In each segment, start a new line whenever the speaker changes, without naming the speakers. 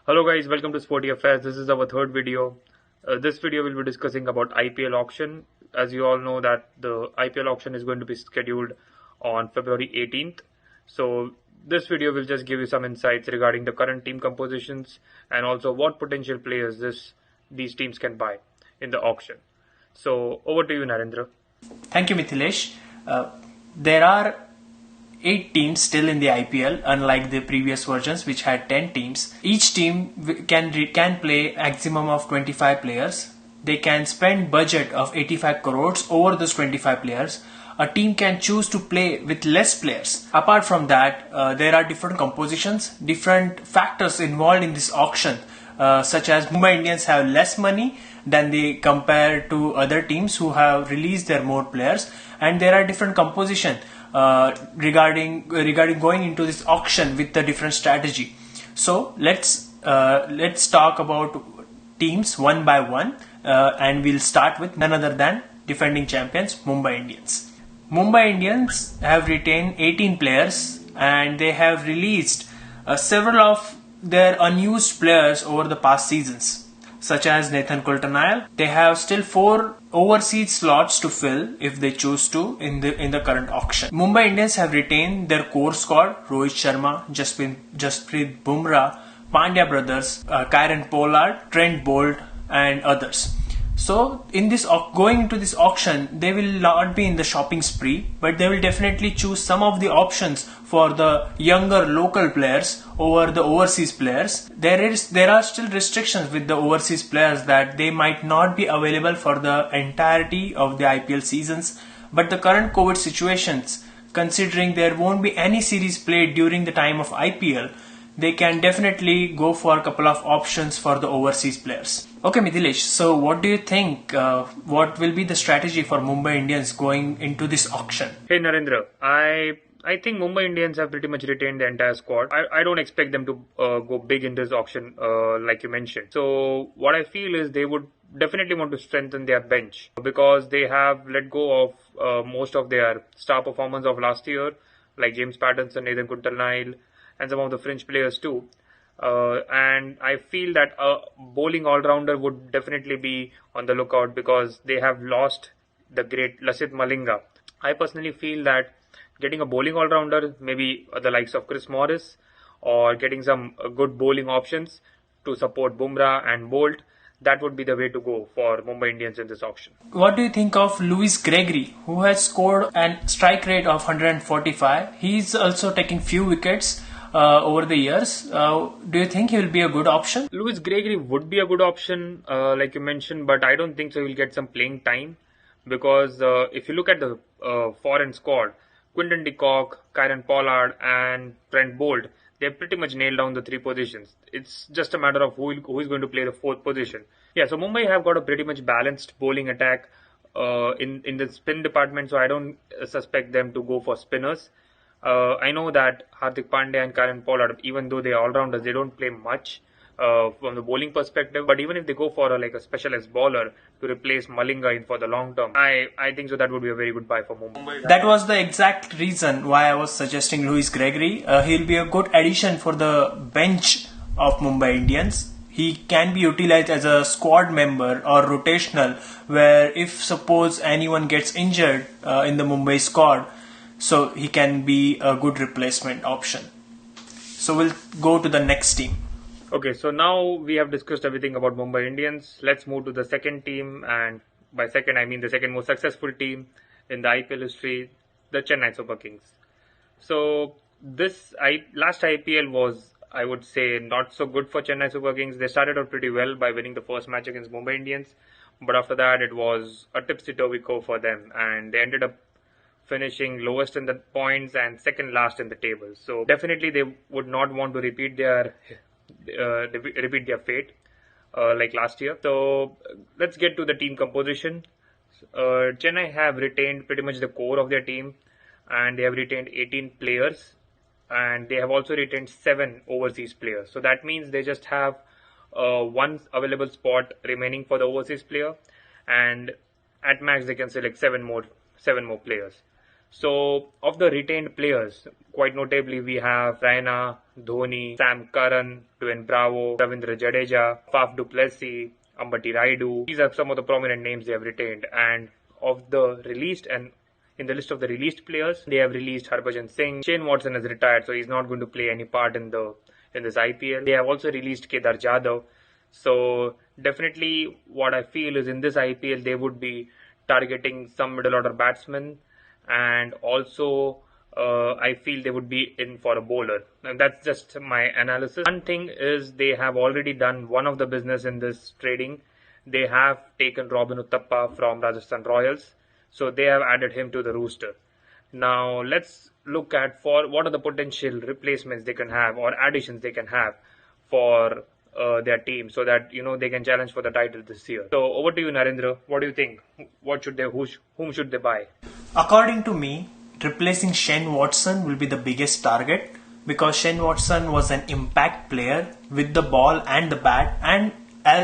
Hello guys, welcome to Sporty Affairs. This is our third video. This video will be discussing about IPL auction. As you all know that the IPL auction is going to be scheduled on February 18th. So this video will just give you some insights regarding the current team compositions and also what potential players these teams can buy in the auction. So over to you, Narendra.
Thank you, Mithilesh. There are 8 teams still in the IPL, unlike the previous versions which had 10 teams. Each team can play maximum of 25 players. They can spend budget of 85 crores over those 25 players. A team can choose to play with less players. Apart from that, there are different compositions, different factors involved in this auction, such as Mumbai Indians have less money than they compare to other teams who have released their more players, and there are different composition regarding going into this auction with a different strategy. So let's talk about teams one by one, and we'll start with none other than defending champions Mumbai Indians. Mumbai Indians have retained 18 players and they have released several of their unused players over the past seasons, such as Nathan Coulter-Nile. They have still 4 overseas slots to fill if they choose to in the current auction. Mumbai Indians have retained their core squad: Rohit Sharma, Jasprit Bumrah, Pandya brothers, Kieron Pollard, Trent Bolt, and others. So in this going into this auction, they will not be in the shopping spree, but they will definitely choose some of the options for the younger local players over the overseas players. There are still restrictions with the overseas players that they might not be available for the entirety of the IPL seasons, but the current COVID situations, considering there won't be any series played during the time of IPL, they can definitely go for a couple of options for the overseas players. Okay, Mithilesh, so what do you think? What will be the strategy for Mumbai Indians going into this auction?
Hey Narendra, I think Mumbai Indians have pretty much retained the entire squad. I don't expect them to go big in this auction, like you mentioned. So what I feel is they would definitely want to strengthen their bench because they have let go of most of their star performers of last year, like James Pattinson, Nathan Coulter-Nile, and some of the fringe players too. And I feel that a bowling all-rounder would definitely be on the lookout because they have lost the great Lasith Malinga. I personally feel that getting a bowling all-rounder, maybe the likes of Chris Morris, or getting some good bowling options to support Bumrah and Bolt, that would be the way to go for Mumbai Indians in this auction.
What do you think of Lewis Gregory, who has scored a strike rate of 145? He's also taking few wickets over the years. Do you think he will be a good option?
Lewis Gregory would be a good option, like you mentioned, but I don't think so he'll get some playing time because if you look at the foreign squad, Quinton de Kock, Kieron Pollard, and Trent Bolt, they've pretty much nailed down the 3 positions. It's just a matter of who is going to play the 4th position. Yeah, so Mumbai have got a pretty much balanced bowling attack in the spin department, so I don't suspect them to go for spinners. I know that Hardik Pandya and Kieron Pollard, even though they are all-rounders, they don't play much from the bowling perspective. But even if they go for a specialist bowler to replace Malinga for the long term, I think so that would be a very good buy for Mumbai.
That was the exact reason why I was suggesting Lewis Gregory. He'll be a good addition for the bench of Mumbai Indians. He can be utilized as a squad member or rotational, where if suppose anyone gets injured in the Mumbai squad, so he can be a good replacement option. So we'll go to the next team.
Okay, so now we have discussed everything about Mumbai Indians. Let's move to the second team, and by second I mean the second most successful team in the IPL history, the Chennai Super Kings. So last IPL was, I would say, not so good for Chennai Super Kings. They started out pretty well by winning the first match against Mumbai Indians, but after that it was a tipsy-turvy go for them, and they ended up finishing lowest in the points and second last in the table. So definitely they would not want to repeat their fate like last year. So let's get to the team composition. Chennai have retained pretty much the core of their team, and they have retained 18 players, and they have also retained 7 overseas players. So that means they just have one available spot remaining for the overseas player, and at max they can select 7 more players. So of the retained players, quite notably we have Raina, Dhoni, Sam Curran, Dwayne Bravo, Ravindra Jadeja, Faf du Plessis, Ambati Rayudu. These are some of the prominent names they have retained. And of the released and in the list of the released players, they have released Harbhajan Singh. Shane Watson has retired, so he's not going to play any part in this IPL. They have also released Kedar Jadhav. So definitely, what I feel is in this IPL they would be targeting some middle order batsmen, and also I feel they would be in for a bowler. And that's just my analysis. One thing is they have already done one of the business in this trading. They have taken Robin Uthappa from Rajasthan Royals, so they have added him to the rooster. Now let's look at for what are the potential replacements they can have or additions they can have for their team, so that they can challenge for the title this year. So over to you, Narendra. What do you think? What should they? Whom should they buy?
According to me, replacing Shane Watson will be the biggest target, because Shane Watson was an impact player with the ball and the bat and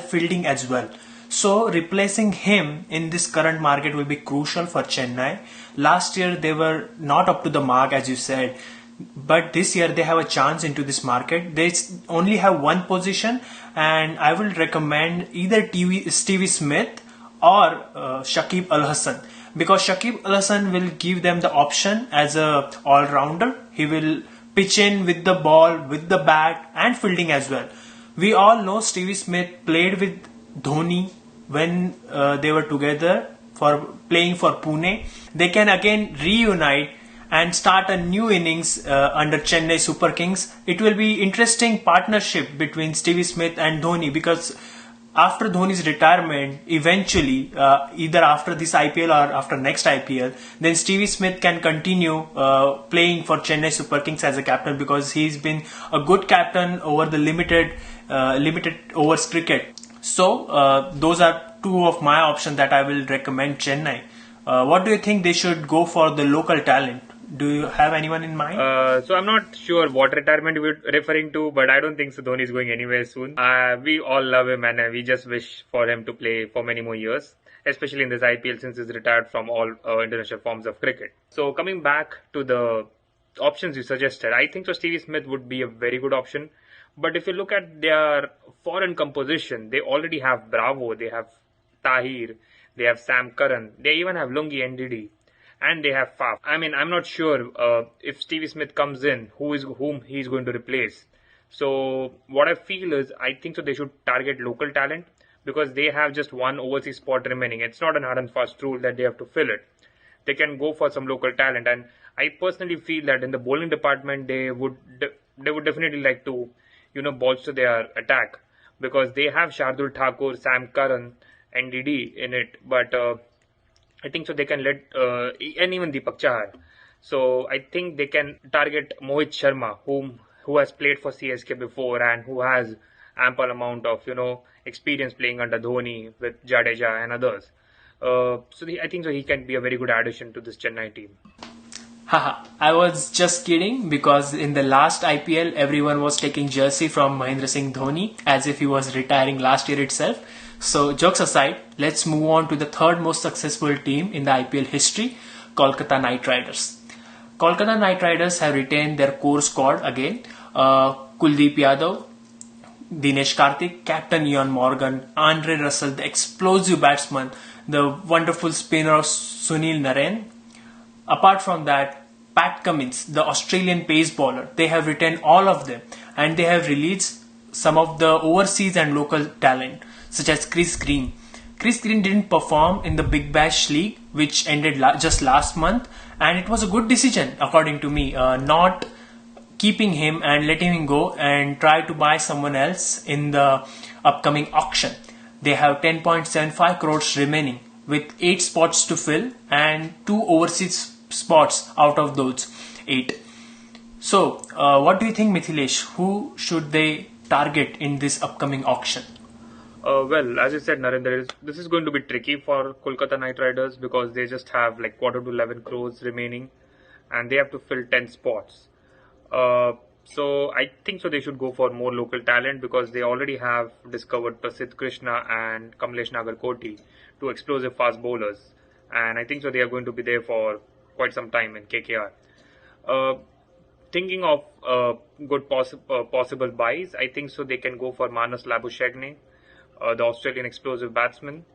fielding as well. So replacing him in this current market will be crucial for Chennai. Last year they were not up to the mark, as you said, but this year they have a chance into this market. They only have one position, and I will recommend either Stevie Smith or Shakib Al Hasan, because Shakib Al Hasan will give them the option as a all-rounder. He will pitch in with the ball, with the bat and fielding as well. We all know Stevie Smith played with Dhoni when they were together for playing for Pune. They can again reunite and start a new innings under Chennai Super Kings. It will be interesting partnership between Stevie Smith and Dhoni, because after Dhoni's retirement, eventually, either after this IPL or after next IPL, then Stevie Smith can continue playing for Chennai Super Kings as a captain, because he's been a good captain over the limited overs cricket. So those are two of my options that I will recommend Chennai. What do you think they should go for the local talent? Do you have anyone in mind?
So I'm not sure what retirement you're referring to, but I don't think so Dhoni is going anywhere soon. We all love him, and we just wish for him to play for many more years, especially in this IPL, since he's retired from all international forms of cricket. So coming back to the options you suggested, I think so Stevie Smith would be a very good option. But if you look at their foreign composition, they already have Bravo, they have Tahir, they have Sam Curran, they even have Lungi NDD, and they have Faf. I mean, I'm not sure if Stevie Smith comes in, whom he's going to replace. So what I feel is, I think so they should target local talent, because they have just one overseas spot remaining. It's not an hard and fast rule that they have to fill it. They can go for some local talent, and I personally feel that in the bowling department they would definitely like to bolster their attack, because they have Shardul Thakur, Sam Curran, NDD in it, but I think so they can let and even Deepak Chahar. So I think they can target Mohit Sharma, who has played for CSK before and who has ample amount of experience playing under Dhoni with Jadeja and others. I think so he can be a very good addition to this Chennai team.
Haha, I was just kidding, because in the last IPL everyone was taking jersey from Mahendra Singh Dhoni as if he was retiring last year itself. So jokes aside, let's move on to the third most successful team in the IPL history, Kolkata Knight Riders. Kolkata Knight Riders have retained their core squad again. Kuldeep Yadav, Dinesh Karthik, Captain Ian Morgan, Andre Russell, the explosive batsman, the wonderful spinner Sunil Narine. Apart from that, Pat Cummins, the Australian pace bowler, they have retained all of them, and they have released some of the overseas and local talent, such as Chris Green. Chris Green didn't perform in the Big Bash League, which ended just last month, and it was a good decision, according to me, not keeping him and letting him go and try to buy someone else in the upcoming auction. They have 10.75 crores remaining, with 8 spots to fill and 2 overseas spots out of those 8. So, what do you think, Mithilesh? Who should they target in this upcoming auction?
Well, as you said, Narendra, this is going to be tricky for Kolkata Knight Riders, because they just have like quarter to 11 crores remaining, and they have to fill 10 spots. So I think so they should go for more local talent, because they already have discovered Prasidh Krishna and Kamlesh Nagarkoti, 2 explosive fast bowlers, and I think so they are going to be there for quite some time in KKR. thinking of good possible buys, I think so they can go for Manas Labuschagne, the Australian explosive batsman.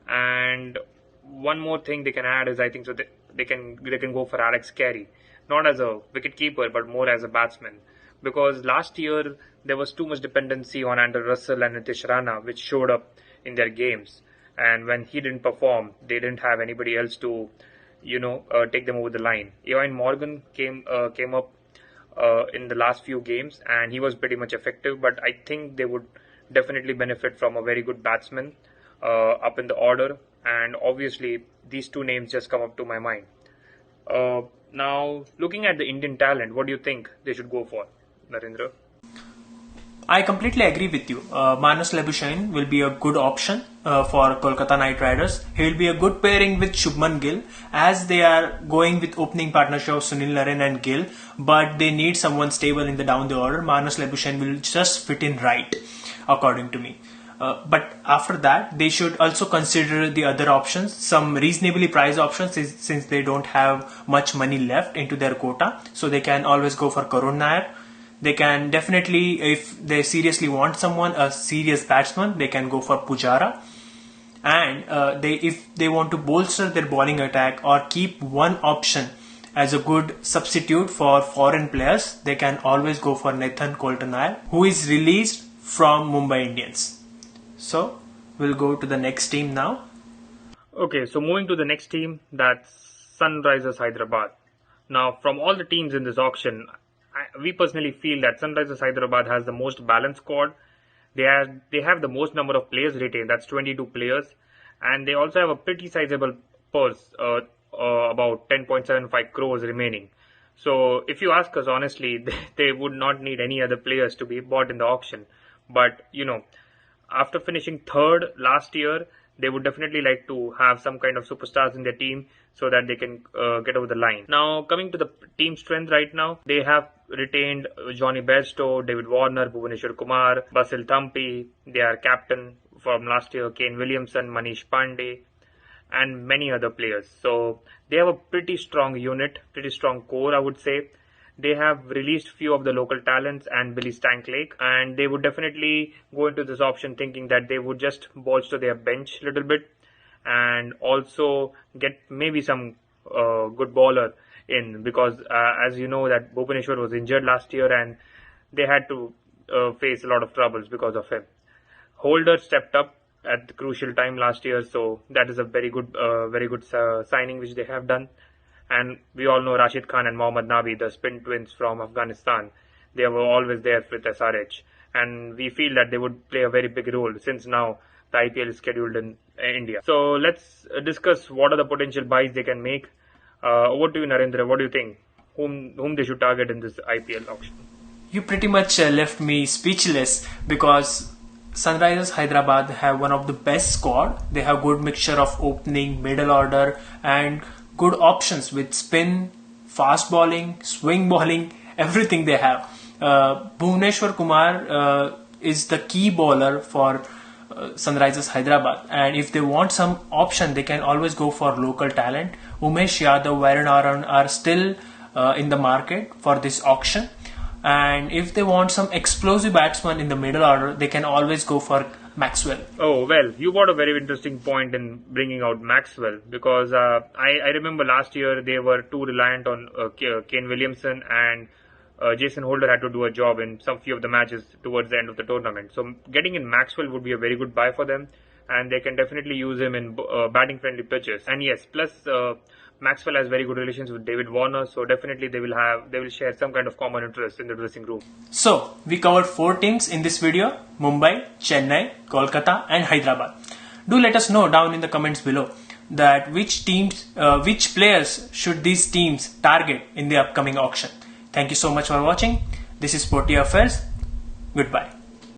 And one more thing they can add is I think so they can go for Alex Carey, not as a wicket keeper but more as a batsman, because last year there was too much dependency on Andrew Russell and Nitish Rana, which showed up in their games. And when he didn't perform, they didn't have anybody else to take them over the line. Eoin Morgan came up in the last few games, and he was pretty much effective. But I think they would definitely benefit from a very good batsman up in the order. And obviously, these two names just come up to my mind. Now, looking at the Indian talent, what do you think they should go for, Narendra?
I completely agree with you. Manas Labuschagne will be a good option for Kolkata Knight Riders. He will be a good pairing with Shubman Gill, as they are going with opening partnership of Sunil Narine and Gill, but they need someone stable in the down the order. Manas Labuschagne will just fit in right, according to me. But after that, they should also consider the other options, some reasonably priced options, since they don't have much money left into their quota. So they can always go for Karun Nair. They can definitely, if they seriously want someone, a serious batsman, they can go for Pujara. And if they want to bolster their bowling attack or keep one option as a good substitute for foreign players, they can always go for Nathan Coulter-Nile, who is released from Mumbai Indians. So we'll go to the next team now.
Okay, so moving to the next team, that's Sunrisers Hyderabad. Now, from all the teams in this auction, we personally feel that Sunrisers Hyderabad has the most balanced squad. They have the most number of players retained, that's 22 players, and they also have a pretty sizable purse, about 10.75 crores remaining. So if you ask us honestly, they would not need any other players to be bought in the auction. But after finishing third last year, they would definitely like to have some kind of superstars in their team so that they can get over the line. Now, coming to the team strength right now, they have retained Johnny Bairstow, David Warner, Bhuvaneshwar Kumar, Basil Thampi, their captain from last year, Kane Williamson, Manish Pandey, and many other players. So they have a pretty strong unit, pretty strong core, I would say. They have released few of the local talents and Billy Stanklake, and they would definitely go into this option thinking that they would just bolster their bench a little bit and also get maybe some good bowler in, because as you know that Bhuvaneshwar was injured last year and they had to face a lot of troubles because of him. Holder stepped up at the crucial time last year, so that is a very good signing which they have done. And we all know Rashid Khan and Mohammad Nabi, the spin twins from Afghanistan. They were always there with SRH. And we feel that they would play a very big role since now the IPL is scheduled in India. So let's discuss what are the potential buys they can make. Over to you, Narendra. What do you think? Whom they should target in this IPL auction?
You pretty much left me speechless, because Sunrisers Hyderabad have one of the best squad. They have good mixture of opening, middle order, and good options with spin, fast bowling, swing bowling, everything they have. Bhuvaneshwar Kumar is the key bowler for Sunrisers Hyderabad, and if they want some option, they can always go for local talent. Umesh Yadav, Varun Aaron are still in the market for this auction, and if they want some explosive batsman in the middle order, they can always go for Maxwell.
Oh, well, you brought a very interesting point in bringing out Maxwell, because I remember last year they were too reliant on Kane Williamson, and Jason Holder had to do a job in some few of the matches towards the end of the tournament. So getting in Maxwell would be a very good buy for them, and they can definitely use him in batting friendly pitches. And yes, plus Maxwell has very good relations with David Warner, so definitely they will share some kind of common interest in the dressing room.
So we covered 4 teams in this video: Mumbai, Chennai, Kolkata and Hyderabad. Do let us know down in the comments below that which players should these teams target in the upcoming auction. Thank you so much for watching. This is Sporty Affairs. Goodbye.